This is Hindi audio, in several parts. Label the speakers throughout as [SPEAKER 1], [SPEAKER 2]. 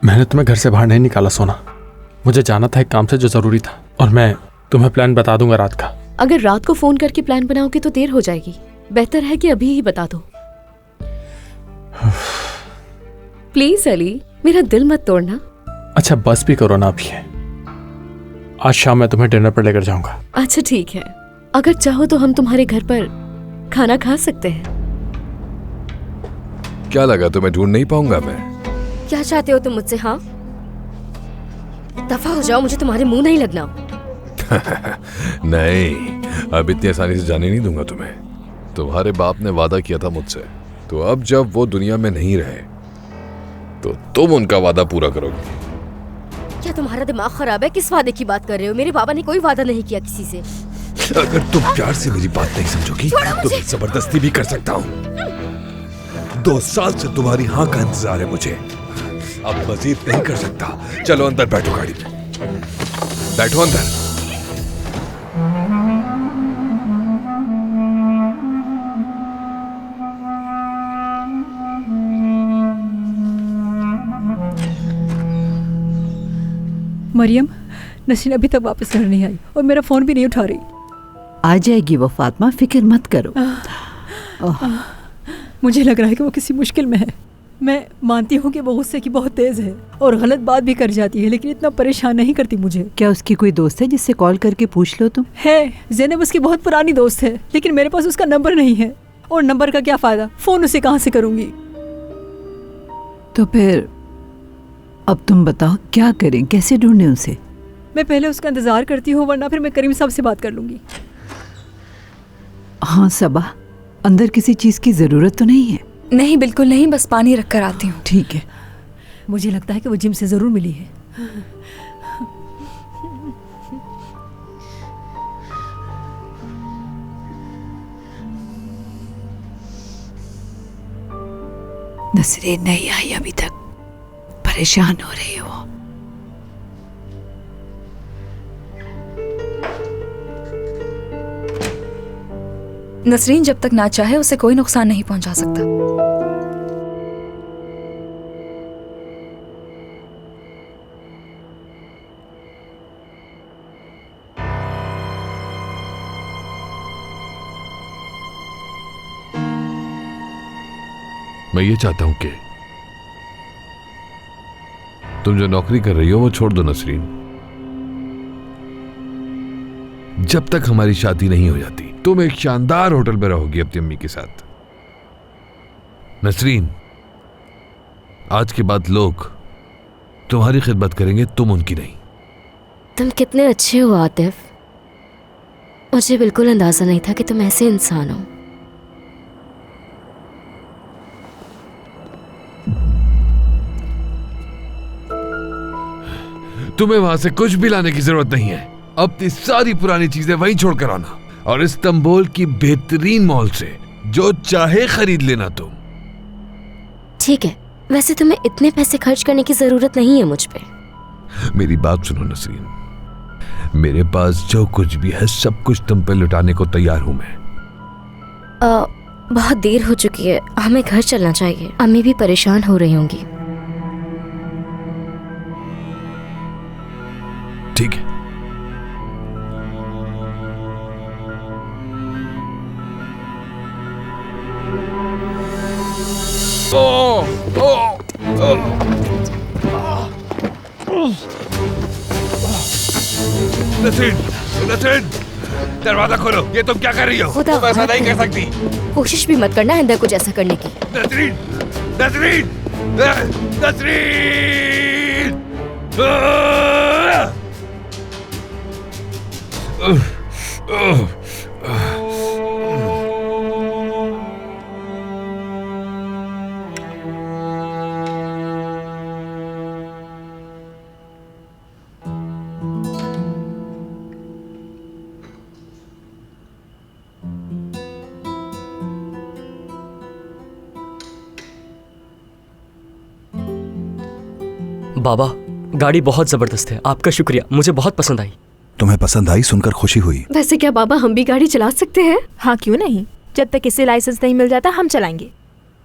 [SPEAKER 1] मैंने तुम्हें घर से बाहर नहीं निकाला सोना। मुझे जाना था एक काम से जो जरूरी था, और मैं तुम्हें प्लान बता दूंगा रात का।
[SPEAKER 2] अगर रात को फोन करके प्लान बनाओगे तो देर हो जाएगी। बेहतर है कि अभी ही बता दो। प्लीज अली, मेरा दिल मत तोड़ना।
[SPEAKER 1] अच्छा बस भी करो ना अभी। आज शाम मैं तुम्हें डिनर पर लेकर जाऊंगा।
[SPEAKER 2] अच्छा ठीक है, अगर चाहो तो हम तुम्हारे घर पर खाना खा सकते हैं।
[SPEAKER 3] क्या लगा तुम्हें ढूंढ नहीं पाऊंगा मैं?
[SPEAKER 2] क्या चाहते हो तुम मुझसे? हाँ, दफा हो जाओ, मुझे तुम्हारे मुंह नहीं लगना।
[SPEAKER 3] नहीं, अब इतनी आसानी से जाने नहीं दूंगा तुम्हें। तुम्हारे बाप ने वादा किया था मुझसे, तो अब जब वो दुनिया में नहीं रहे तो तुम उनका वादा पूरा करोगे।
[SPEAKER 2] क्या तुम्हारा दिमाग खराब है? किस वादे की बात कर रहे हो? मेरे बाबा ने कोई वादा नहीं किया किसी से।
[SPEAKER 3] अगर तुम प्यार से मेरी बात नहीं समझोगी तो मैं जबरदस्ती भी कर सकता हूँ। 2 साल से तुम्हारी हाँ का इंतजार है मुझे, अब मजीद नहीं कर सकता। चलो अंदर बैठो, गाड़ी में बैठो अंदर।
[SPEAKER 4] मरियम, नसीन अभी तक वापस घर नहीं आई और मेरा फोन भी नहीं उठा रही।
[SPEAKER 5] आ जाएगी वो फातिमा, फिक्र मत करो।
[SPEAKER 4] मुझे लग रहा है कि वो किसी मुश्किल में है। मैं मानती हूँ कि वो गुस्से की बहुत तेज है और गलत बात भी कर जाती है, लेकिन इतना परेशान नहीं करती मुझे।
[SPEAKER 5] क्या उसकी कोई दोस्त है जिससे कॉल करके पूछ लो तुम?
[SPEAKER 4] है, ज़ैनब उसकी बहुत पुरानी दोस्त है, लेकिन मेरे पास उसका नंबर नहीं है, और नंबर का क्या फायदा, फोन उसे कहाँ से करूँगी।
[SPEAKER 5] तो फिर अब तुम बताओ क्या करें, कैसे ढूंढें उसे?
[SPEAKER 4] मैं पहले उसका इंतजार करती हूँ, वरना फिर मैं करीम साहब से बात कर लूँगी।
[SPEAKER 5] हाँ सबा, अंदर किसी चीज़ की ज़रूरत तो नहीं है?
[SPEAKER 6] नहीं, बिल्कुल नहीं, बस पानी रख कर आती हूँ।
[SPEAKER 5] ठीक है।
[SPEAKER 4] मुझे लगता है कि वो जिम से ज़रूर मिली है।
[SPEAKER 5] नसरीन नहीं आई अभी तक, परेशान हो रही है वो।
[SPEAKER 6] नसरीन जब तक ना चाहे उसे कोई नुकसान नहीं पहुंचा सकता।
[SPEAKER 3] मैं ये चाहता हूं कि तुम जो नौकरी कर रही हो वो छोड़ दो नसरीन। जब तक हमारी शादी नहीं हो जाती तुम एक शानदार होटल में रहोगी अपनी अम्मी के साथ। नसरीन, आज के बाद लोग तुम्हारी खिदमत करेंगे, तुम उनकी नहीं।
[SPEAKER 2] तुम कितने अच्छे हो आतिफ, मुझे बिल्कुल अंदाजा नहीं था कि तुम ऐसे इंसान हो।
[SPEAKER 3] तुम्हें वहां से कुछ भी लाने की जरूरत नहीं है। अपनी सारी पुरानी चीजें वहीं छोड़कर आना, और इस्तांबुल की बेहतरीन मॉल से जो चाहे खरीद लेना तुम।
[SPEAKER 2] ठीक है, वैसे तुम्हें इतने पैसे खर्च करने की जरूरत नहीं है मुझ पे।
[SPEAKER 3] मेरी बात सुनो नसरीन, मेरे पास जो कुछ भी है सब कुछ तुम पे लुटाने को तैयार हूं मैं।
[SPEAKER 2] बहुत देर हो चुकी है, हमें घर चलना चाहिए। अम्मी भी परेशान हो रही होंगी।
[SPEAKER 3] ठीक है। नसरीन, नसरीन, दरवाजा खोलो। ये तुम क्या कर रही हो?
[SPEAKER 2] खुदा
[SPEAKER 3] तुम ऐसा नहीं कर सकती।
[SPEAKER 2] कोशिश भी मत करना अंदर कुछ ऐसा करने की।
[SPEAKER 3] नसरीन, नसरीन, नसरीन।
[SPEAKER 7] बाबा, गाड़ी बहुत जबरदस्त है, आपका शुक्रिया, मुझे बहुत पसंद आई।
[SPEAKER 8] तुम्हें पसंद आई सुनकर खुशी हुई।
[SPEAKER 2] वैसे क्या बाबा, हम भी गाड़ी चला सकते हैं?
[SPEAKER 9] हाँ क्यों नहीं, जब तक इसे लाइसेंस नहीं मिल जाता हम चलाएंगे।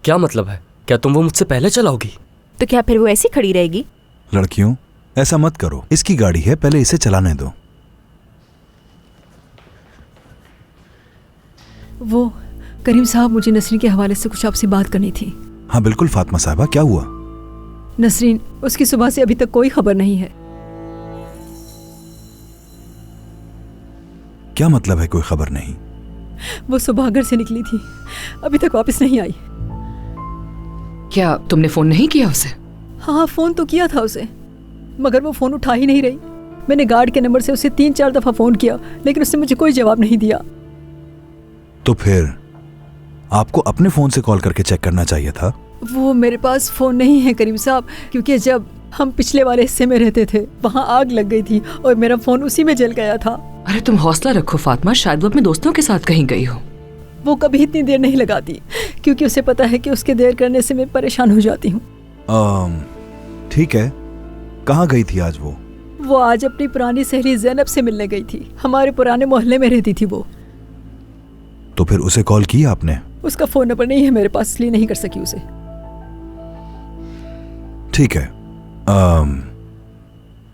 [SPEAKER 7] क्या मतलब है? क्या तुम वो मुझसे पहले चलाओगी?
[SPEAKER 9] तो क्या फिर वो ऐसी खड़ी रहेगी?
[SPEAKER 8] लड़कियों, ऐसा मत करो। इसकी गाड़ी है, पहले इसे चलाने दो।
[SPEAKER 4] वो करीम साहब, मुझे नसरीन के हवाले से कुछ आपसे बात करनी थी।
[SPEAKER 8] हाँ बिल्कुल फातिमा साहिबा, क्या हुआ?
[SPEAKER 4] नसरीन, उसकी सुबह से अभी तक कोई खबर नहीं है।
[SPEAKER 8] क्या मतलब है कोई खबर नहीं?
[SPEAKER 4] वो सुबह घर से निकली थी, अभी तक वापस नहीं आई।
[SPEAKER 10] क्या तुमने फोन नहीं किया उसे?
[SPEAKER 4] हाँ, फोन तो किया था उसे, मगर वो फोन उठा ही नहीं रही। मैंने गार्ड के नंबर से उसे 3-4 दफा फोन किया, लेकिन उसने मुझे कोई जवाब नहीं दिया।
[SPEAKER 8] तो फिर आपको अपने फोन से कॉल करके चेक करना चाहिए था।
[SPEAKER 4] वो मेरे पास फोन नहीं है करीम साहब, क्योंकि जब हम पिछले वाले हिस्से में रहते थे वहाँ आग लग गई थी और मेरा फोन उसी में जल गया था।
[SPEAKER 10] अरे तुम हौसला रखो फातिमा, शायद वो अपने दोस्तों के साथ कहीं गई हो।
[SPEAKER 4] वो कभी इतनी देर नहीं लगाती, क्योंकि उसे पता है कि उसके देर करने से मैं परेशान हो जाती हूँ।
[SPEAKER 8] ठीक है, कहाँ गई थी आज वो?
[SPEAKER 4] वो आज अपनी पुरानी सहेली ज़ैनब से मिलने गई थी। हमारे पुराने मोहल्ले में रहती थी वो।
[SPEAKER 8] तो फिर उसे कॉल किया आपने?
[SPEAKER 4] उसका फोन नंबर नहीं है मेरे पास, इसलिए नहीं कर सकी उसे।
[SPEAKER 8] ठीक है,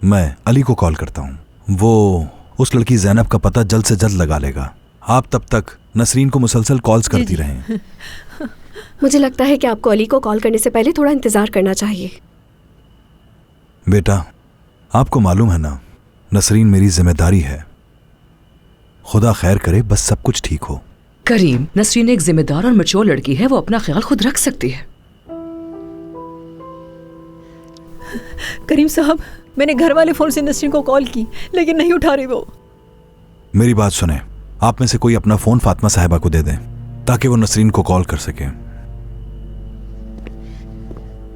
[SPEAKER 8] मैं अली को कॉल करता हूँ। वो उस लड़की ज़ैनब का पता जल्द से जल्द लगा लेगा। आप तब तक नसरीन को मुसलसल कॉल्स करती रहें।
[SPEAKER 11] मुझे लगता है कि आपको अली को कॉल करने से पहले थोड़ा इंतजार करना चाहिए।
[SPEAKER 8] बेटा, आपको मालूम है ना, नसरीन मेरी जिम्मेदारी है। खुदा खैर करे, बस सब कुछ ठीक हो।
[SPEAKER 10] करीम, नसरीन एक जिम्मेदार और मैच्योर लड़की है, वो अपना ख्याल खुद रख सकती है।
[SPEAKER 4] करीम साहब, मैंने घर वाले फोन से नसरीन को कॉल की, लेकिन नहीं उठा रही वो।
[SPEAKER 8] मेरी बात सुने, आप में से कोई अपना फोन फातिमा साहिबा को दे दें ताकि वो नसरीन को कॉल कर सके।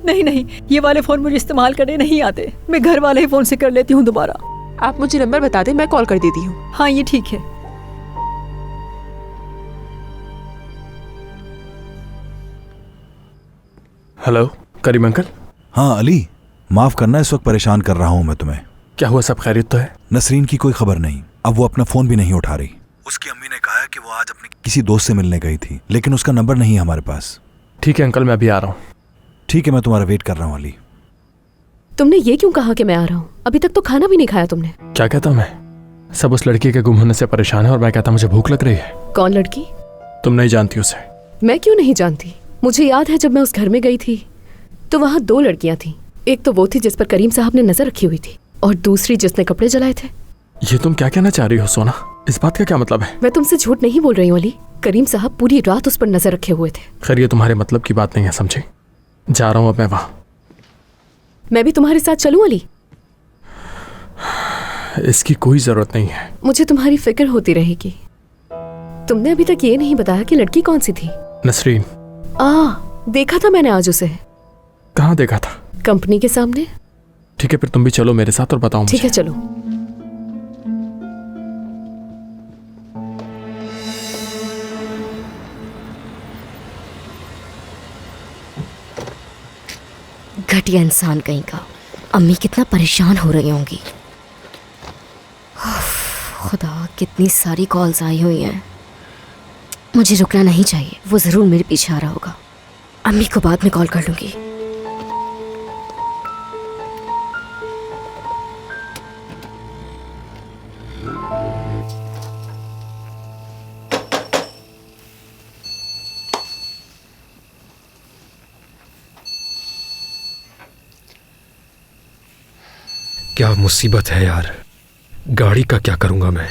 [SPEAKER 4] नहीं नहीं, ये वाले फोन मुझे इस्तेमाल करने नहीं आते। मैं घर वाले ही फोन से कर लेती हूँ दोबारा।
[SPEAKER 9] आप मुझे नंबर बता दें, मैं कॉल कर देती हूँ।
[SPEAKER 4] हाँ, ये ठीक है।
[SPEAKER 1] हेलो करीम अंकल।
[SPEAKER 8] हाँ अली, माफ करना, इस वक्त परेशान कर रहा हूँ मैं तुम्हें।
[SPEAKER 1] क्या हुआ, सब खैरियत तो है?
[SPEAKER 8] नसरीन की कोई खबर नहीं। अब वो अपना फोन भी नहीं उठा रही। उसकी अम्मी ने कहा कि वो आज अपने किसी दोस्त से मिलने गई थी, लेकिन उसका नंबर नहीं है हमारे पास।
[SPEAKER 1] ठीक है अंकल, मैं अभी आ रहा हूँ।
[SPEAKER 8] ठीक है, मैं तुम्हारा वेट कर रहा हूँ अली।
[SPEAKER 11] तुमने ये क्यों कहा कि मैं आ रहा हूँ? अभी तक तो खाना भी नहीं खाया तुमने।
[SPEAKER 1] क्या कहता मैं? सब उस लड़की के गुम होने से परेशान है और मैं कहता मुझे भूख लग रही है।
[SPEAKER 11] कौन लड़की?
[SPEAKER 1] तुम नहीं जानती उसे।
[SPEAKER 11] मैं क्यों नहीं जानती? मुझे याद है जब मैं उस घर में गई थी तो वहाँ 2 लड़कियां थीं। एक तो वो थी जिस पर करीम साहब ने नजर रखी हुई थी, और दूसरी जिसने कपड़े जलाए थे।
[SPEAKER 1] ये तुम क्या कहना चाह रही हो सोना? इस बात का क्या मतलब है?
[SPEAKER 11] मैं तुमसे झूठ नहीं बोल रही हूँ अली। करीम साहब पूरी रात उस पर नजर रखे हुए थे।
[SPEAKER 1] खैर ये तुम्हारे मतलब की बात नहीं है, समझे? जा रहा हूँ अब मैं वहाँ।
[SPEAKER 11] मैं भी तुम्हारे साथ चलूं अली?
[SPEAKER 1] इसकी कोई जरूरत नहीं है।
[SPEAKER 11] मुझे तुम्हारी फिक्र होती रहेगी। तुमने अभी तक ये नहीं बताया कि लड़की कौन सी थी?
[SPEAKER 1] नसरीन।
[SPEAKER 11] देखा था मैंने आज उसे।
[SPEAKER 1] कहाँ देखा था?
[SPEAKER 11] कंपनी के सामने।
[SPEAKER 1] ठीक है, फिर तुम भी चलो मेरे साथ और बताओ।
[SPEAKER 11] ठीक है, चलो।
[SPEAKER 2] घटिया इंसान कहीं का। अम्मी कितना परेशान हो रही होंगी। खुदा, कितनी सारी कॉल्स आई हुई हैं। मुझे रुकना नहीं चाहिए, वो जरूर मेरे पीछे आ रहा होगा। अम्मी को बाद में कॉल कर लूंगी।
[SPEAKER 12] क्या मुसीबत है यार, गाड़ी का क्या करूंगा मैं?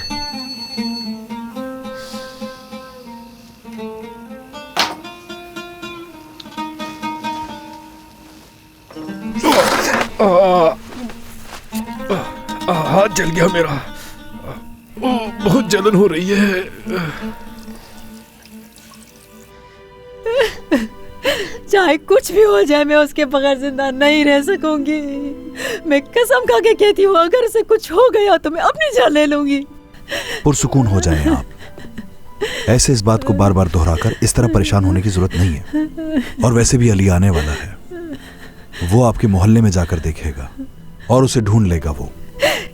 [SPEAKER 12] हाथ जल गया मेरा। बहुत जलन हो रही है।
[SPEAKER 4] चाहे कुछ भी हो जाए, मैं उसके बगैर जिंदा नहीं रह सकूंगी। मैं कसम खा के कहती हूँ, अगर उसे कुछ हो गया तो मैं अपनी जान ले लूंगी।
[SPEAKER 8] पुरसुकून हो जाएं आप। ऐसे इस बात को बार बार दोहराकर इस तरह परेशान होने की जरूरत नहीं है। और वैसे भी अली आने वाला है, वो आपके मोहल्ले में जाकर देखेगा और उसे ढूंढ लेगा। वो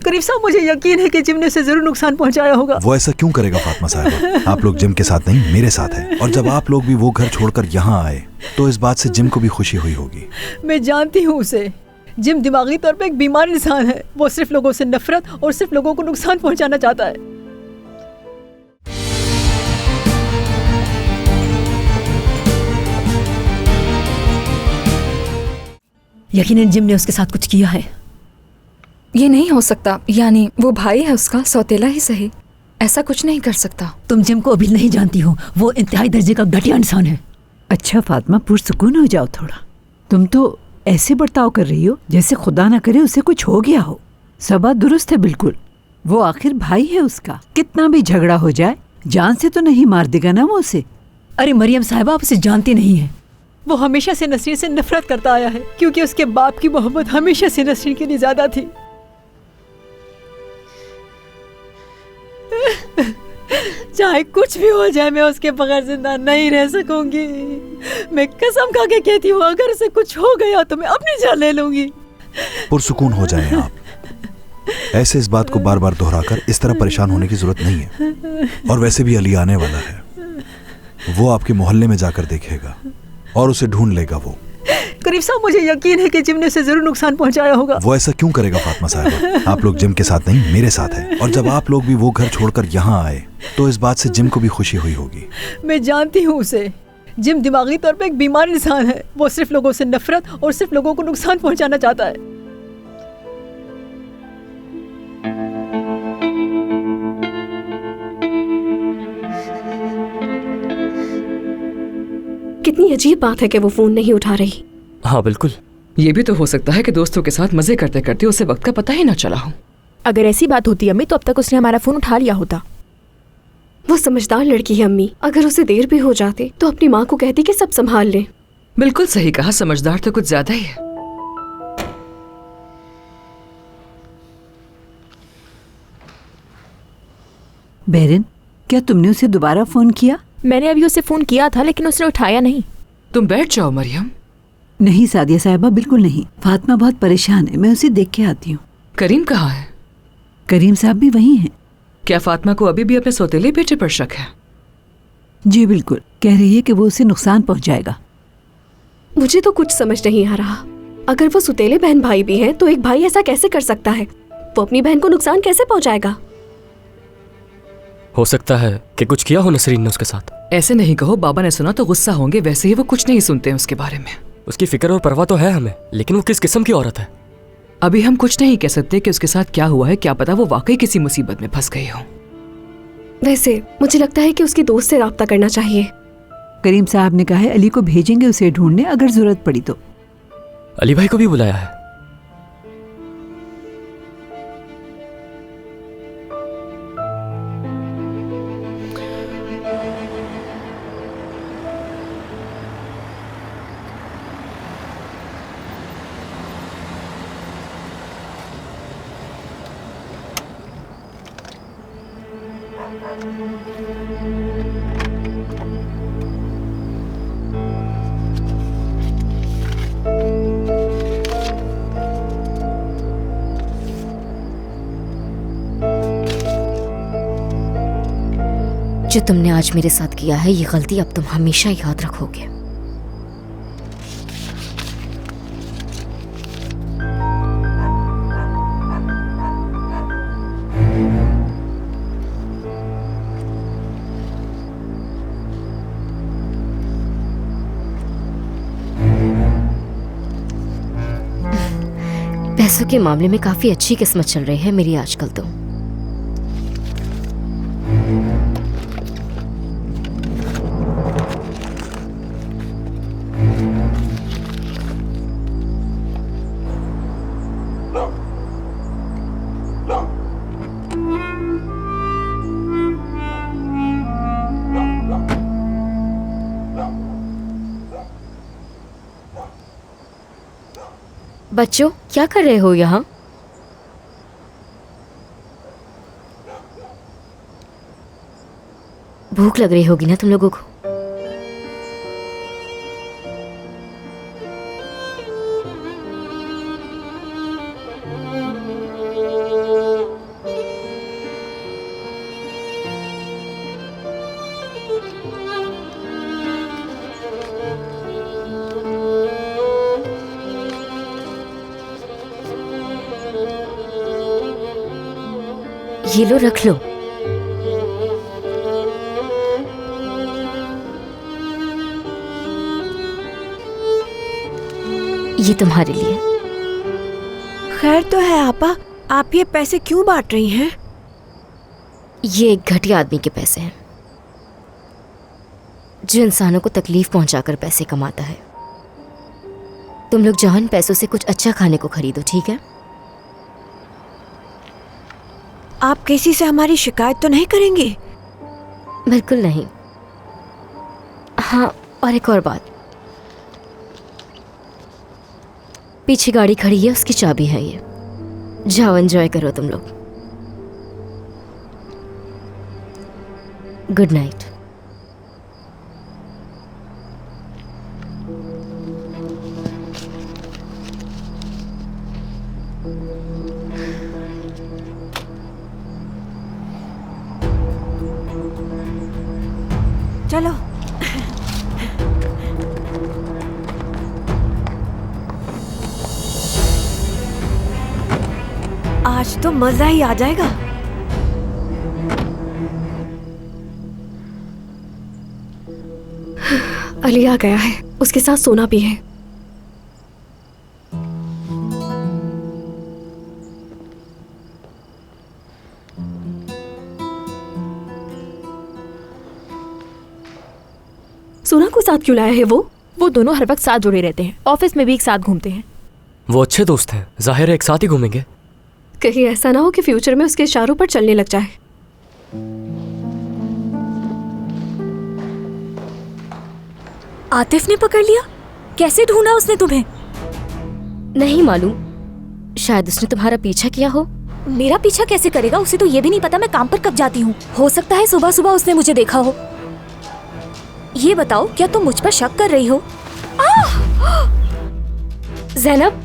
[SPEAKER 4] करीब साहब, मुझे यकीन है कि जिम ने उसे जरूर नुकसान पहुंचाया होगा।
[SPEAKER 8] वो ऐसा क्यों करेगा फातिमा साहिबा? आप लोग जिम के साथ नहीं, मेरे साथ हैं। और जब आप लोग भी वो घर छोड़कर यहाँ आए तो इस बात से जिम को भी खुशी हुई होगी।
[SPEAKER 4] मैं जानती हूँ उसे, जिम दिमागी तौर पे एक बीमार इंसान है। वो सिर्फ लोगों से नफरत और सिर्फ लोगों को नुकसान पहुंचाना चाहता है। यकीनन जिम ने उसके साथ कुछ किया है।
[SPEAKER 6] ये नहीं हो सकता, यानी वो भाई है उसका, सौतेला ही सही, ऐसा कुछ नहीं कर सकता।
[SPEAKER 4] तुम जिम को अभी नहीं जानती हो, वो इंतहाई दर्जे का घटिया इंसान है।
[SPEAKER 5] अच्छा फातिमा, पुरसुकून हो जाओ थोड़ा। तुम तो ऐसे बर्ताव कर रही हो जैसे खुदा ना करे उसे कुछ हो गया हो। सब बात दुरुस्त है बिल्कुल। वो आखिर भाई है उसका, कितना भी झगड़ा हो जाए जान से तो नहीं मार देगा ना वो उसे।
[SPEAKER 4] अरे मरियम साहिबा, आप उसे जानती नहीं है। वो हमेशा से नसरीन से नफरत करता आया है क्योंकि उसके बाप की मोहब्बत हमेशा से नसरीन के लिए ज्यादा थी। चाहे कुछ भी हो जाए, मैं उसके बगैर जिंदा नहीं रह सकूंगी। मैं कसम खा के कहती हूँ, अगर उसे कुछ हो गया तो मैं अपनी जान ले लूंगी।
[SPEAKER 8] पुरसुकून हो जाएं आप। ऐसे इस बात को बार बार दोहराकर इस तरह परेशान होने की जरूरत नहीं है। और वैसे भी अली आने वाला है, वो आपके मोहल्ले में जाकर देखेगा और उसे ढूंढ लेगा। वो
[SPEAKER 4] करीब साहब, मुझे यकीन है कि जिम ने उसे जरूर नुकसान पहुंचाया होगा।
[SPEAKER 8] वो ऐसा क्यों करेगा फातिमा साहिबा? आप लोग जिम के साथ नहीं, मेरे साथ हैं। और जब आप लोग भी वो घर छोड़कर यहाँ आए तो इस बात से जिम को भी खुशी हुई होगी।
[SPEAKER 4] मैं जानती हूँ उसे। जिम दिमागी तौर पे एक बीमार इंसान है। वो सिर्फ लोगों से नफरत और सिर्फ लोगों को नुकसान पहुंचाना चाहता है।
[SPEAKER 11] कितनी अजीब बात है कि वो फोन नहीं उठा रही।
[SPEAKER 7] हाँ बिल्कुल।
[SPEAKER 10] ये भी तो हो सकता है कि दोस्तों के साथ मजे करते करते उसे वक्त का पता ही ना चला हो।
[SPEAKER 9] अगर ऐसी बात होती अम्मी तो अब तक उसने हमारा फोन उठा लिया होता।
[SPEAKER 11] वो समझदार लड़की है अम्मी, अगर उसे देर भी हो जाती तो अपनी माँ को कहती कि सब संभाल ले।
[SPEAKER 10] बिल्कुल सही कहा, समझदार तो कुछ ज्यादा ही है।
[SPEAKER 5] बेरिन, क्या तुमने उसे दोबारा फोन किया?
[SPEAKER 9] मैंने अभी उसे फोन किया था लेकिन उसने उठाया नहीं।
[SPEAKER 10] तुम बैठ जाओ मरियम।
[SPEAKER 5] नहीं सादिया साहिबा, बिल्कुल नहीं। फातिमा बहुत परेशान है, मैं उसे देख के आती हूँ।
[SPEAKER 10] करीम कहाँ है?
[SPEAKER 5] करीम साहब भी वहीं हैं।
[SPEAKER 10] क्या फातिमा को अभी भी अपने सौतेले बेटे पर शक है?
[SPEAKER 5] जी बिल्कुल, कह रही है कि वो उसे नुकसान पहुंचाएगा।
[SPEAKER 11] मुझे तो कुछ समझ नहीं आ रहा। अगर वो सुतेले बहन भाई भी हैं तो एक भाई ऐसा कैसे कर सकता है? वो अपनी बहन को नुकसान कैसे पहुंचाएगा?
[SPEAKER 7] हो सकता है कि कुछ किया हो नसरीन ने उसके साथ।
[SPEAKER 10] ऐसे नहीं कहो, बाबा ने सुना तो गुस्सा होंगे। वैसे ही वो कुछ नहीं सुनते हैं उसके बारे में।
[SPEAKER 7] उसकी फिक्र और परवाह तो है हमें, लेकिन वो किस किस्म की औरत है?
[SPEAKER 10] अभी हम कुछ नहीं कह सकते कि उसके साथ क्या हुआ है। क्या पता वो वाकई किसी मुसीबत में फंस गई हो।
[SPEAKER 11] वैसे मुझे लगता है कि उसकी दोस्त से राब्ता करना चाहिए।
[SPEAKER 5] करीम साहब ने कहा है अली को भेजेंगे उसे ढूंढने, अगर जरूरत पड़ी तो।
[SPEAKER 7] अली भाई को भी बुलाया है?
[SPEAKER 2] जो तुमने आज मेरे साथ किया है, ये गलती अब तुम हमेशा याद रखोगे। पैसों के मामले में काफी अच्छी किस्मत चल रही है मेरी आजकल तो। बच्चों, क्या कर रहे हो यहाँ? भूख लग रही होगी ना तुम लोगों को। ये लो, रख लो। ये तुम्हारे लिए।
[SPEAKER 11] खैर तो है आपा, आप ये पैसे क्यों बांट रही हैं?
[SPEAKER 2] ये एक घटिया आदमी के पैसे हैं जो इंसानों को तकलीफ पहुंचाकर पैसे कमाता है। तुम लोग जान पैसों से कुछ अच्छा खाने को खरीदो, ठीक है?
[SPEAKER 11] आप किसी से हमारी शिकायत तो नहीं करेंगे?
[SPEAKER 2] बिल्कुल नहीं। हाँ, और एक और बात, पीछे गाड़ी खड़ी है, उसकी चाबी है ये। जाओ, एंजॉय करो तुम लोग। Good night.
[SPEAKER 11] चलो। आज तो मजा ही आ जाएगा।
[SPEAKER 9] अली आ गया है, उसके साथ सोना भी है। सोना को साथ क्यों लाया है वो दोनों हर वक्त साथ जुड़े रहते हैं, ऑफिस में भी एक साथ घूमते हैं।
[SPEAKER 7] वो अच्छे दोस्त हैं, जाहिर है एक साथ ही घूमेंगे।
[SPEAKER 9] कहीं ऐसा ना हो कि फ्यूचर में उसके इशारों पर चलने लग जाए।
[SPEAKER 2] आतिफ ने पकड़ लिया? कैसे ढूंढा उसने तुम्हें? नहीं मालूम, शायद उसने तुम्हारा पीछा किया हो।
[SPEAKER 13] मेरा पीछा कैसे करेगा? उसे तो ये भी नहीं पता मैं काम पर कब जाती हूँ। हो सकता है सुबह सुबह उसने मुझे देखा हो। ये बताओ, क्या तुम मुझ पर शक कर रही हो?
[SPEAKER 2] ज़ैनब,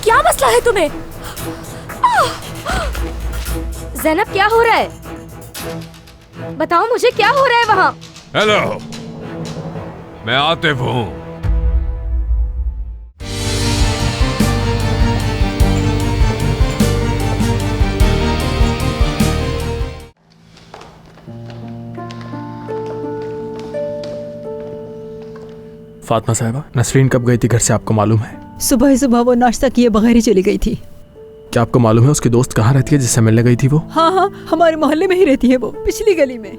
[SPEAKER 13] क्या मसला है तुम्हें?
[SPEAKER 2] ज़ैनब, क्या हो रहा है? बताओ मुझे, क्या हो रहा है वहाँ?
[SPEAKER 3] हेलो, मैं आतिफ हूँ।
[SPEAKER 1] फातिमा साहिबा, नसरीन कब गई थी घर से आपको मालूम है?
[SPEAKER 4] सुबह सुबह वो नाश्ता किए बगैर ही चली गई थी।
[SPEAKER 1] क्या आपको मालूम है उसकी दोस्त कहाँ रहती है जिससे मिलने गई थी वो?
[SPEAKER 4] हाँ, हमारे मोहल्ले में ही रहती है वो, पिछली गली में।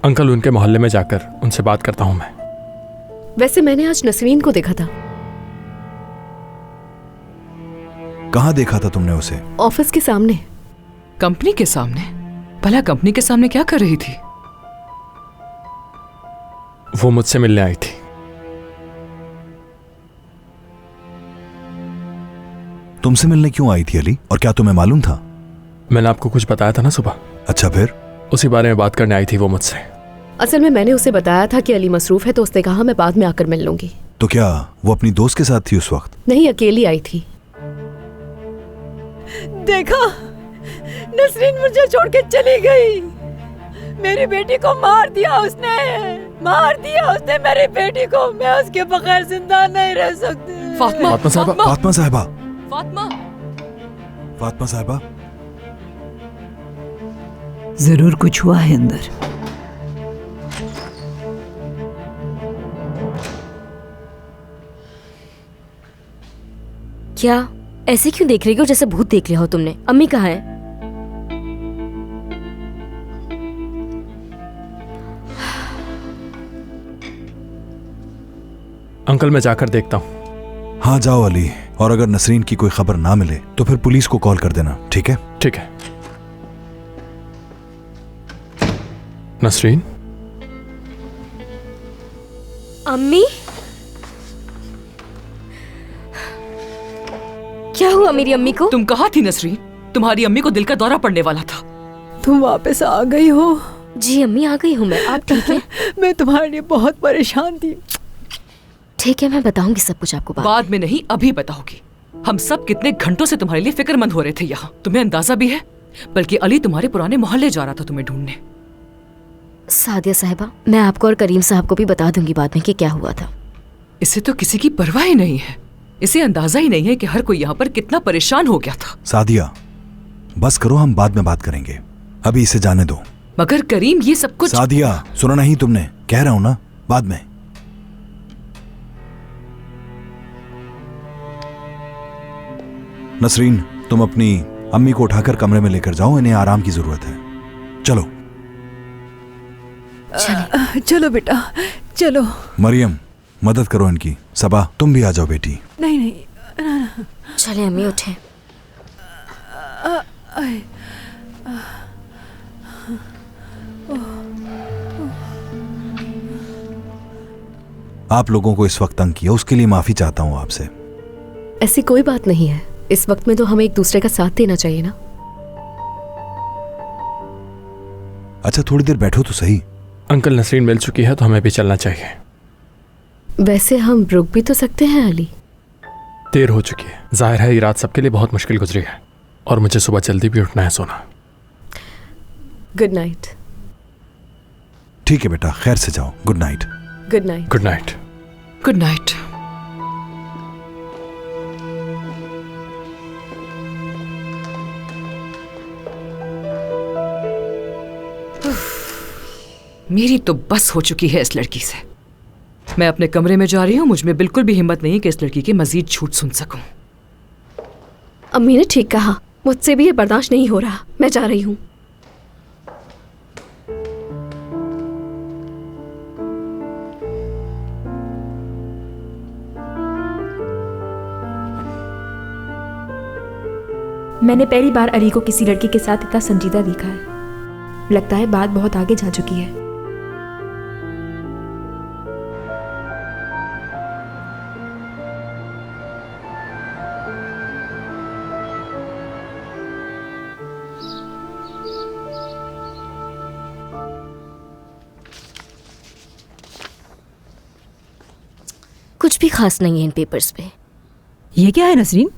[SPEAKER 1] अंकल, उनके मोहल्ले में जाकर उनसे बात करता हूँ मैं।
[SPEAKER 11] वैसे मैंने आज नसरीन को देखा था।
[SPEAKER 8] कहाँ देखा था तुमने उसे?
[SPEAKER 11] ऑफिस के सामने।
[SPEAKER 10] कंपनी के सामने? भला कंपनी के सामने क्या कर रही थी?
[SPEAKER 1] वो मुझसे मिलने आई थी।
[SPEAKER 8] तुमसे मिलने क्यों आई थी अली? और क्या तुम्हें मालूम था?
[SPEAKER 1] मैंने आपको कुछ बताया था ना सुबह।
[SPEAKER 8] अच्छा, फिर?
[SPEAKER 1] उसी बारे में बात करने आई थी वो मुझसे।
[SPEAKER 11] असल में मैंने उसे बताया था कि अली मसरूफ है, तो उसने कहा मैं बाद में आकर मिल लूंगी।
[SPEAKER 8] तो क्या वो अपनी दोस्त के साथ थी उस वक्त?
[SPEAKER 11] नहीं, अकेली आई थी।
[SPEAKER 4] देखा, नसरीन मुझे छोड़ के चली गई। मेरी बेटी को मार दिया उसने, मार दिया उसने मेरी बेटी को। मैं उसके बगैर जिंदा नहीं रह सकती।
[SPEAKER 10] फातिमा
[SPEAKER 8] साहिबा, फातिमा साहिबा,
[SPEAKER 10] फातिमा,
[SPEAKER 8] फातिमा साहिबा,
[SPEAKER 5] जरूर कुछ हुआ है अंदर।
[SPEAKER 2] क्या ऐसे क्यों देख रही हो जैसे भूत देख लिया हो तुमने? अम्मी कहाँ है?
[SPEAKER 1] अंकल, मैं जाकर देखता हूँ।
[SPEAKER 8] हाँ, जाओ अली, और अगर नसरीन की कोई खबर ना मिले तो फिर पुलिस को कॉल कर देना, ठीक है?
[SPEAKER 1] ठीक है। नसरीन?
[SPEAKER 2] अम्मी? क्या हुआ मेरी अम्मी को?
[SPEAKER 10] तुम कहाँ थी नसरीन? तुम्हारी अम्मी को दिल का दौरा पड़ने वाला था।
[SPEAKER 4] तुम वापस आ गई हो?
[SPEAKER 2] जी अम्मी, आ गई हूँ मैं। आप ठीक है?
[SPEAKER 4] मैं तुम्हारे लिए बहुत परेशान थी।
[SPEAKER 2] ठीक है, मैं बताऊंगी सब कुछ आपको
[SPEAKER 10] बाद में नहीं, अभी बताओगी। हम सब कितने घंटों से तुम्हारे लिए फिक्रमंद हो रहे थे यहाँ, तुम्हें अंदाजा भी है? बल्कि अली तुम्हारे पुराने मोहल्ले जा रहा था तुम्हें ढूंढने।
[SPEAKER 2] सादिया साहिबा, मैं आपको और करीम साहब को भी बता दूंगी बाद में कि क्या हुआ था।
[SPEAKER 10] इसे तो किसी की परवाह ही नहीं है। इसे अंदाजा ही नहीं है कि हर कोई यहाँ पर कितना परेशान हो गया था।
[SPEAKER 8] सादिया, बस करो, हम बाद में बात करेंगे, अभी इसे जाने दो।
[SPEAKER 10] मगर करीम ये सब कुछ।
[SPEAKER 8] सादिया, सुना नहीं तुमने? कह रहा हूं ना, बाद में। नसरीन, तुम अपनी अम्मी को उठाकर कमरे में लेकर जाओ, इन्हें आराम की जरूरत है। चलो
[SPEAKER 5] चलो बेटा, चलो।
[SPEAKER 8] मरियम, मदद करो इनकी। सबा, तुम भी आ जाओ बेटी।
[SPEAKER 5] नहीं नहीं,
[SPEAKER 2] चले अम्मी, उठे।
[SPEAKER 8] आप लोगों को इस वक्त तंग किया, उसके लिए माफी चाहता हूं आपसे।
[SPEAKER 11] ऐसी कोई बात नहीं है, इस वक्त में तो हमें एक दूसरे का साथ देना चाहिए ना।
[SPEAKER 8] अच्छा, थोड़ी देर बैठो तो सही।
[SPEAKER 1] अंकल, नसरीन मिल चुकी है तो हमें भी चलना चाहिए।
[SPEAKER 11] वैसे हम रुक भी तो सकते हैं अली।
[SPEAKER 1] देर हो चुकी है, जाहिर है ये रात सबके लिए बहुत मुश्किल गुजरी है और मुझे सुबह जल्दी भी उठना है। सोना।
[SPEAKER 11] Good night.
[SPEAKER 8] ठीक है बेटा, खैर से जाओ। Good night.
[SPEAKER 11] Good night.
[SPEAKER 1] Good night.
[SPEAKER 10] Good night. मेरी तो बस हो चुकी है इस लड़की से। मैं अपने कमरे में जा रही हूँ, मुझ में बिल्कुल भी हिम्मत नहीं कि इस लड़की के मजीद झूठ सुन सकूं।
[SPEAKER 11] अम्मी ने ठीक कहा, मुझसे भी ये बर्दाश्त नहीं हो रहा। मैं जा रही हूँ।
[SPEAKER 9] मैंने पहली बार अली को किसी लड़की के साथ इतना संजीदा देखा है। लगता है बात बहुत आगे जा चुकी है।
[SPEAKER 2] कुछ भी खास नहीं है इन पेपर्स पे।
[SPEAKER 5] ये क्या है नसरीन?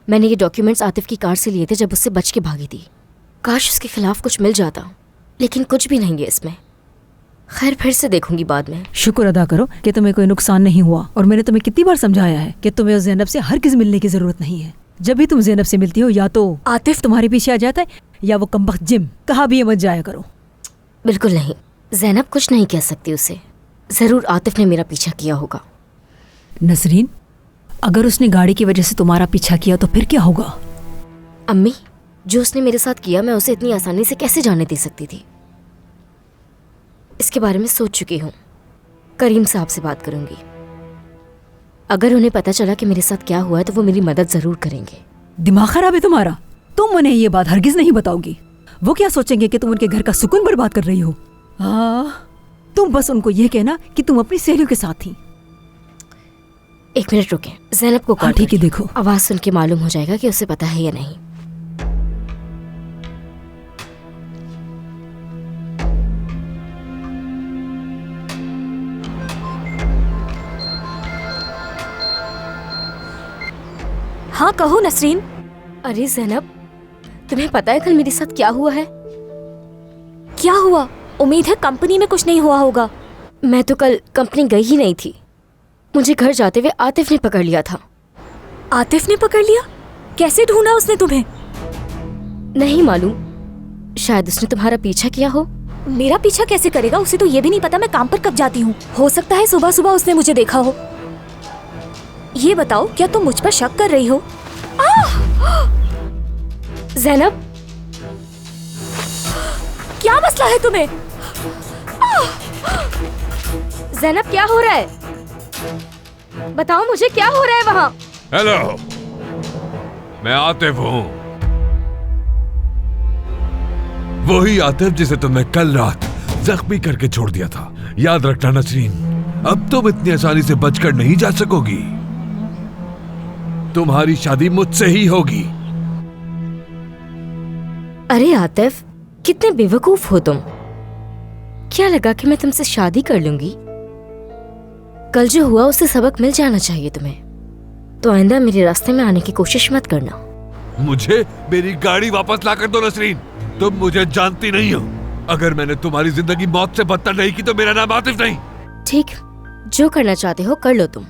[SPEAKER 2] मैंने ये डॉक्यूमेंट्स आतिफ की कार से लिए थे जब उससे बच के भागी थी। काश उसके खिलाफ कुछ मिल जाता, लेकिन कुछ भी नहीं है इसमें। खैर, फिर से देखूंगी बाद में।
[SPEAKER 5] शुक्र अदा करो कि तुम्हें कोई नुकसान नहीं हुआ। और मैंने तुम्हें कितनी बार समझाया है कि तुम्हें उस ज़ैनब से हरगिज़ मिलने की जरूरत नहीं है। जब भी तुम ज़ैनब से मिलती हो, या तो आतिफ तुम्हारे पीछे आ जाता है या वो कमबख्त जिम। कहा भी ये मत जाया करो।
[SPEAKER 2] बिल्कुल नहीं, ज़ैनब कुछ नहीं कह सकती उसे। जरूर आतिफ ने मेरा पीछा किया होगा।
[SPEAKER 5] नसरीन, अगर उसने गाड़ी की वजह से तुम्हारा पीछा किया तो फिर क्या होगा?
[SPEAKER 2] अम्मी, जो उसने मेरे साथ किया मैं उसे इतनी आसानी से कैसे जाने दे सकती थी? इसके बारे में सोच चुकी हूँ। करीम साहब से बात करूंगी। अगर उन्हें पता चला कि मेरे साथ क्या हुआ है तो वो मेरी मदद जरूर करेंगे।
[SPEAKER 5] दिमाग खराब है तुम्हारा? तुम उन्हें ये बात हरगिज नहीं बताओगी। वो क्या सोचेंगे कि तुम उनके घर का सुकून बर्बाद कर रही हो? तुम बस उनको ये कहना कि तुम अपनी सहेलियों के साथ थी।
[SPEAKER 2] एक मिनट रुके, ज़ैनब को कॉल
[SPEAKER 5] ठीक है, देखो
[SPEAKER 2] आवाज सुन के मालूम हो जाएगा कि उसे पता है या नहीं।
[SPEAKER 13] हाँ कहो नसरीन।
[SPEAKER 2] अरे ज़ैनब, तुम्हें पता है कल मेरे साथ क्या हुआ है?
[SPEAKER 13] क्या हुआ? उम्मीद है कंपनी में कुछ नहीं हुआ होगा।
[SPEAKER 2] मैं तो कल कंपनी गई ही नहीं थी। मुझे घर जाते हुए आतिफ ने पकड़ लिया था।
[SPEAKER 13] आतिफ ने पकड़ लिया? कैसे ढूंढा उसने तुम्हें?
[SPEAKER 2] नहीं मालूम, शायद उसने तुम्हारा पीछा किया हो।
[SPEAKER 13] मेरा पीछा कैसे करेगा? उसे तो ये भी नहीं पता मैं काम पर कब जाती हूँ। हो सकता है सुबह सुबह उसने मुझे देखा हो। ये बताओ, क्या तुम मुझ पर शक कर रही हो?
[SPEAKER 2] ज़ैनब,
[SPEAKER 13] क्या मसला है तुम्हें?
[SPEAKER 2] ज़ैनब, क्या हो रहा है? बताओ मुझे, क्या हो रहा है वहाँ?
[SPEAKER 3] हेलो, मैं आतिफ हूँ। वही आतिफ जिसे तुमने कल रात जख्मी करके छोड़ दिया था। याद रखना नसरीन, अब तुम इतनी आसानी से बचकर नहीं जा सकोगी। तुम्हारी शादी मुझसे ही होगी।
[SPEAKER 2] अरे आतिफ, कितने बेवकूफ हो तुम। क्या लगा कि मैं तुमसे शादी कर लूंगी? कल जो हुआ उससे सबक मिल जाना चाहिए तुम्हें। तो आइंदा मेरे रास्ते में आने की कोशिश मत करना।
[SPEAKER 3] मुझे मेरी गाड़ी वापस ला कर दो नसरीन। तुम मुझे जानती नहीं हो। अगर मैंने तुम्हारी जिंदगी मौत से बदतर नहीं की तो मेरा नाम आतिफ नहीं।
[SPEAKER 2] ठीक, जो करना चाहते हो कर लो तुम।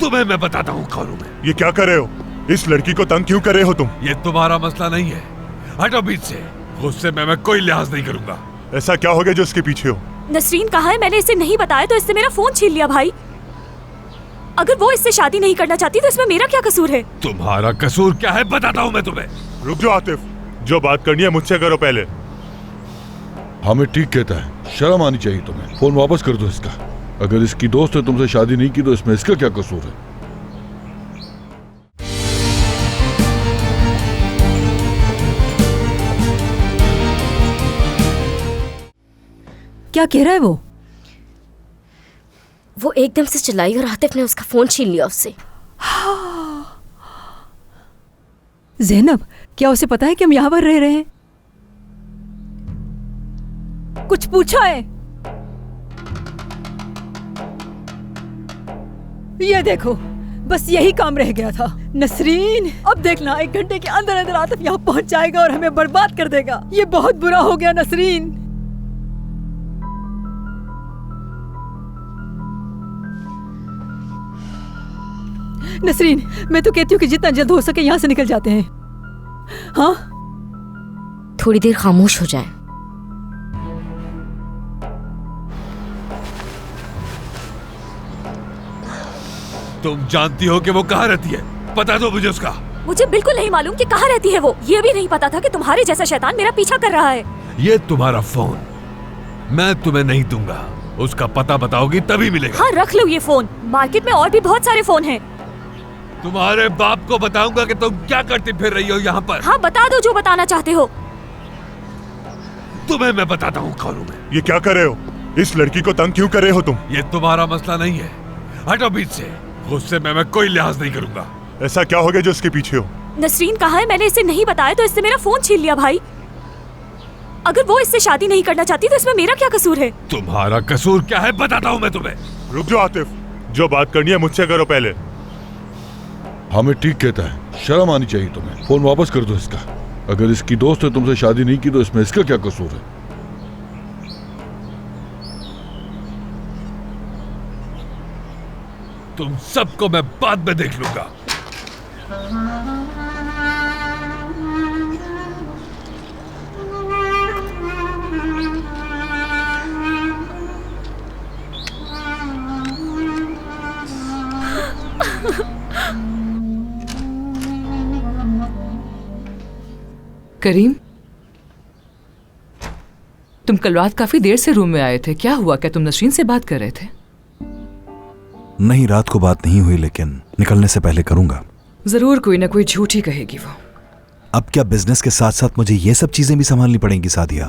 [SPEAKER 3] तुम्हें मैं बताता हूँ कौन हूं मैं।
[SPEAKER 14] ये क्या कर रहे हो? इस लड़की को तंग क्यों कर रहे हो तुम?
[SPEAKER 3] ये तुम्हारा मसला नहीं है, हटो बीच से। गुस्से में मैं कोई लिहाज नहीं करूंगा।
[SPEAKER 14] ऐसा क्या हो गया जो इसके पीछे हो?
[SPEAKER 13] नसरीन कहाँ है? मैंने इसे नहीं बताया तो इससे मेरा फोन छीन लिया भाई। अगर वो इससे शादी नहीं करना चाहती तो इसमें मेरा क्या कसूर है?
[SPEAKER 3] तुम्हारा कसूर क्या है बताता हूँ मैं तुम्हें।
[SPEAKER 14] रुक जाओ आतिफ, जो बात करनी है मुझसे करो पहले।
[SPEAKER 12] हमें ठीक कहता है, शर्म आनी चाहिए तुम्हें। फोन वापस कर दो इसका। अगर इसकी दोस्त ने तुमसे शादी नहीं की तो इसमें इसका क्या कसूर है?
[SPEAKER 4] क्या कह रहा है वो?
[SPEAKER 2] वो एकदम से चिल्लाई और आतिफ ने उसका फोन छीन लिया उससे।
[SPEAKER 4] ज़ैनब, क्या उसे पता है कि हम यहाँ पर रह रहे हैं? कुछ पूछा है? ये देखो, बस यही काम रह गया था। नसरीन, अब देखना 1 घंटे के अंदर अंदर आतिफ यहाँ पहुँच जाएगा और हमें बर्बाद कर देगा। ये बहुत बुरा हो गया नसरीन। नसरीन, मैं तो कहती हूँ कि जितना जल्द हो सके यहाँ से निकल जाते हैं। हाँ,
[SPEAKER 2] थोड़ी देर खामोश हो जाए।
[SPEAKER 3] तुम जानती हो कि वो कहाँ रहती है? पता दो मुझे उसका।
[SPEAKER 13] मुझे बिल्कुल नहीं मालूम कि कहाँ रहती है वो। ये भी नहीं पता था कि तुम्हारे जैसा शैतान मेरा पीछा कर रहा है।
[SPEAKER 3] ये तुम्हारा फोन मैं तुम्हें नहीं दूंगा। उसका पता बताओगी तभी मिलेगा।
[SPEAKER 13] हाँ, रख लो ये फोन। मार्केट में और भी बहुत सारे फोन हैं।
[SPEAKER 3] तुम्हारे बाप को बताऊंगा कि तुम क्या करती फिर रही हो यहाँ पर।
[SPEAKER 13] हाँ, बता दो जो बताना चाहते हो।
[SPEAKER 3] तुम्हें मैं बताता हूँ कौन हूँ मैं।
[SPEAKER 14] ये क्या कर रहे हो? इस लड़की को तंग क्यों कर रहे हो तुम?
[SPEAKER 3] ये तुम्हारा मसला नहीं है, हटो बीच से। गुस्से में मैं कोई लिहाज नहीं करूंगा।
[SPEAKER 14] ऐसा क्या हो गया जो इसके पीछे हो?
[SPEAKER 13] नसरीन कहाँ है? मैंने इसे नहीं बताया तो इससे मेरा फोन छीन लिया भाई। अगर वो इससे शादी नहीं करना चाहती तो इसमें मेरा क्या कसूर है?
[SPEAKER 3] तुम्हारा कसूर क्या है बताता हूँ मैं तुम्हें।
[SPEAKER 14] रुक जाओ आतिफ, जो बात करनी है मुझसे करो पहले।
[SPEAKER 12] हमें ठीक कहता है, शर्म आनी चाहिए तुम्हें। फोन वापस कर दो इसका। अगर इसकी दोस्त ने तुमसे शादी नहीं की तो इसमें इसका क्या कसूर है?
[SPEAKER 3] तुम सबको मैं बाद में देख लूंगा।
[SPEAKER 10] करीम, तुम कल रात काफी देर से रूम में आए थे। क्या हुआ? क्या तुम नसरीन से बात कर रहे थे?
[SPEAKER 8] नहीं, रात को बात नहीं हुई, लेकिन निकलने से पहले करूंगा।
[SPEAKER 10] जरूर कोई ना कोई झूठ ही कहेगी वो।
[SPEAKER 8] अब क्या बिजनेस के साथ साथ मुझे ये सब चीजें भी संभालनी पड़ेंगी सादिया?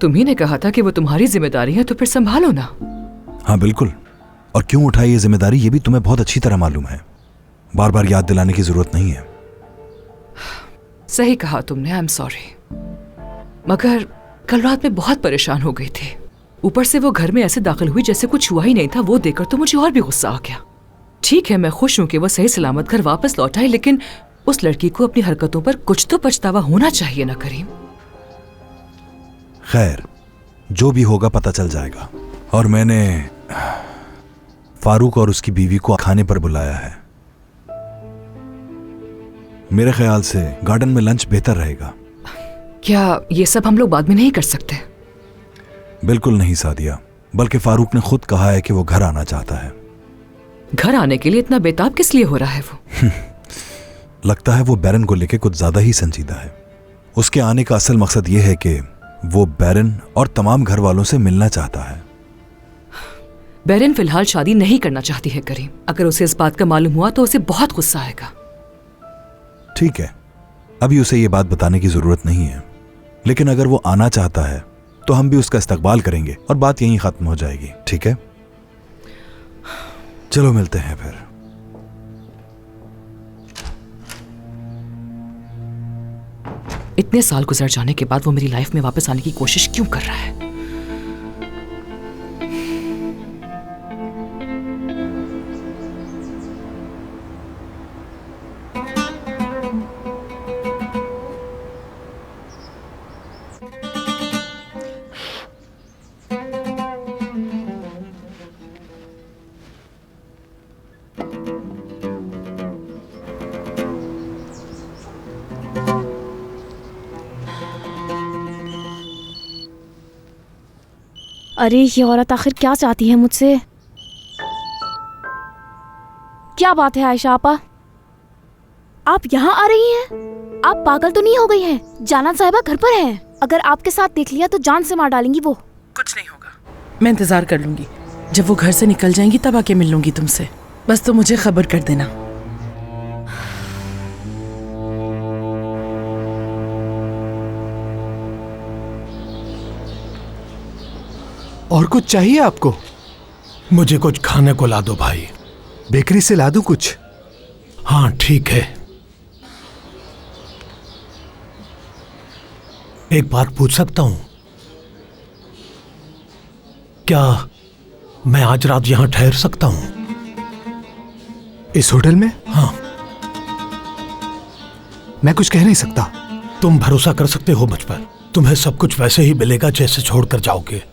[SPEAKER 10] तुम्ही ने कहा था कि वो तुम्हारी जिम्मेदारी है, तो फिर संभालो ना।
[SPEAKER 8] हाँ बिल्कुल, और क्यों उठाई ये जिम्मेदारी ये भी तुम्हें बहुत अच्छी तरह मालूम है। बार बार याद दिलाने की जरूरत नहीं है।
[SPEAKER 10] सही कहा तुमने, आई एम सॉरी। मगर कल रात में बहुत परेशान हो गई थी। ऊपर से वो घर में ऐसे दाखिल हुई जैसे कुछ हुआ ही नहीं था। वो देखकर तो मुझे और भी गुस्सा आ गया। ठीक है, मैं खुश हूं कि वो सही सलामत घर वापस लौट आई, लेकिन उस लड़की को अपनी हरकतों पर कुछ तो पछतावा होना चाहिए ना करीम।
[SPEAKER 8] खैर, जो भी होगा पता चल जाएगा। और मैंने फारूक और उसकी बीवी को खाने पर बुलाया है। मेरे ख्याल से गार्डन में लंच बेहतर रहेगा।
[SPEAKER 10] क्या ये सब हम लोग बाद में नहीं कर सकते?
[SPEAKER 8] बिल्कुल नहीं सादिया, बल्कि फारूक ने खुद कहा है कि वो घर आना चाहता है।
[SPEAKER 10] घर आने के लिए इतना बेताब किस लिए हो रहा है वो?
[SPEAKER 8] लगता है वो बैरन को लेकर कुछ ज्यादा ही संजीदा है। उसके आने का असल मकसद ये है कि वो बैरन और तमाम घर वालों से मिलना चाहता है।
[SPEAKER 10] बैरन फिलहाल शादी नहीं करना चाहती है करीम। अगर उसे इस बात का मालूम हुआ तो उसे बहुत गुस्सा आएगा।
[SPEAKER 8] ठीक है, अभी उसे ये बात बताने की जरूरत नहीं है, लेकिन अगर वो आना चाहता है तो हम भी उसका इस्तकबाल करेंगे और बात यहीं खत्म हो जाएगी। ठीक है, चलो मिलते हैं फिर।
[SPEAKER 10] इतने साल गुजर जाने के बाद वो मेरी लाइफ में वापस आने की कोशिश क्यों कर रहा है?
[SPEAKER 15] अरे ये औरत आखिर क्या चाहती है मुझसे? क्या बात है आयशा आपा, आप यहाँ आ रही हैं? आप पागल तो नहीं हो गई हैं? जाना साहिबा घर पर है, अगर आपके साथ देख लिया तो जान से मार डालेंगी वो।
[SPEAKER 16] कुछ नहीं होगा, मैं इंतजार कर लूंगी। जब वो घर से निकल जाएंगी तब आके मिल लूंगी तुमसे। बस तुम मुझे खबर कर देना।
[SPEAKER 17] और कुछ चाहिए आपको?
[SPEAKER 18] मुझे कुछ खाने को ला दो भाई।
[SPEAKER 17] बेकरी से ला दूं कुछ?
[SPEAKER 18] हाँ ठीक है। एक बात पूछ सकता हूं? क्या मैं आज रात यहां ठहर सकता हूं?
[SPEAKER 17] इस होटल में?
[SPEAKER 18] हाँ।
[SPEAKER 17] मैं कुछ कह नहीं सकता।
[SPEAKER 18] तुम भरोसा कर सकते हो मुझ पर? तुम्हें सब कुछ वैसे ही मिलेगा जैसे छोड़कर जाओगे।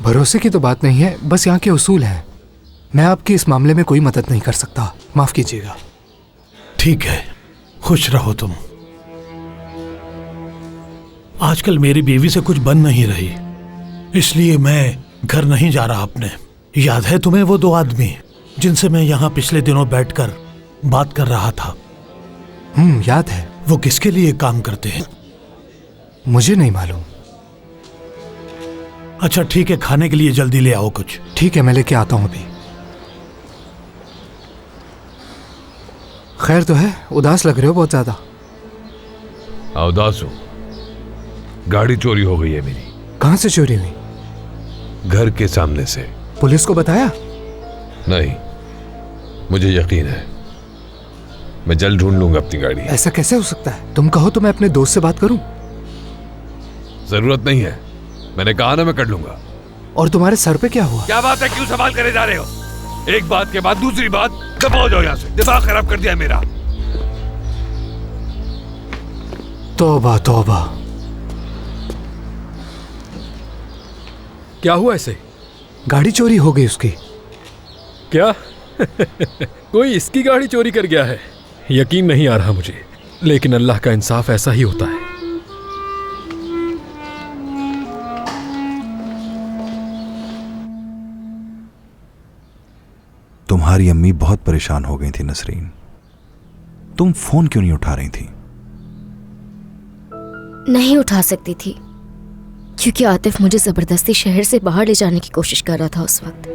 [SPEAKER 17] भरोसे की तो बात नहीं है, बस यहाँ के उसूल हैं। मैं आपकी इस मामले में कोई मदद नहीं कर सकता, माफ कीजिएगा।
[SPEAKER 18] ठीक है, खुश रहो तुम। आजकल मेरी बीवी से कुछ बन नहीं रही, इसलिए मैं घर नहीं जा रहा अपने। याद है तुम्हें वो 2 आदमी जिनसे मैं यहाँ पिछले दिनों बैठकर बात कर रहा था?
[SPEAKER 17] याद है।
[SPEAKER 18] वो किसके लिए काम करते हैं?
[SPEAKER 17] मुझे नहीं मालूम।
[SPEAKER 18] अच्छा ठीक है, खाने के लिए जल्दी ले आओ कुछ।
[SPEAKER 17] ठीक है, मैं लेके आता हूँ अभी। खैर तो है, उदास लग रहे हो बहुत ज्यादा।
[SPEAKER 3] उदास हूँ, गाड़ी चोरी हो गई है मेरी।
[SPEAKER 17] कहाँ से चोरी हुई?
[SPEAKER 3] घर के सामने से।
[SPEAKER 17] पुलिस को बताया?
[SPEAKER 3] नहीं, मुझे यकीन है मैं जल्द ढूंढ लूंगा अपनी गाड़ी।
[SPEAKER 17] ऐसा कैसे हो सकता है? तुम कहो तो मैं अपने दोस्त से बात करूं।
[SPEAKER 3] जरूरत नहीं है, मैंने कहा ना मैं कर लूंगा।
[SPEAKER 17] और तुम्हारे सर पे क्या हुआ?
[SPEAKER 3] क्या बात है, क्यों सवाल करे जा रहे हो? एक बात के बाद दूसरी बात। दफा हो जाओ यहाँ से, दिमाग खराब कर दिया मेरा।
[SPEAKER 17] तौबा तौबा।
[SPEAKER 1] क्या हुआ ऐसे?
[SPEAKER 17] गाड़ी चोरी हो गई उसकी।
[SPEAKER 1] क्या? कोई इसकी गाड़ी चोरी कर गया है? यकीन नहीं आ रहा मुझे, लेकिन अल्लाह का इंसाफ ऐसा ही होता है।
[SPEAKER 8] तुम्हारी अम्मी बहुत परेशान हो गई थी नसरीन। तुम फोन क्यों नहीं उठा रही थी?
[SPEAKER 2] नहीं उठा सकती थी क्योंकि आतिफ मुझे जबरदस्ती शहर से बाहर ले जाने की कोशिश कर रहा था उस वक्त।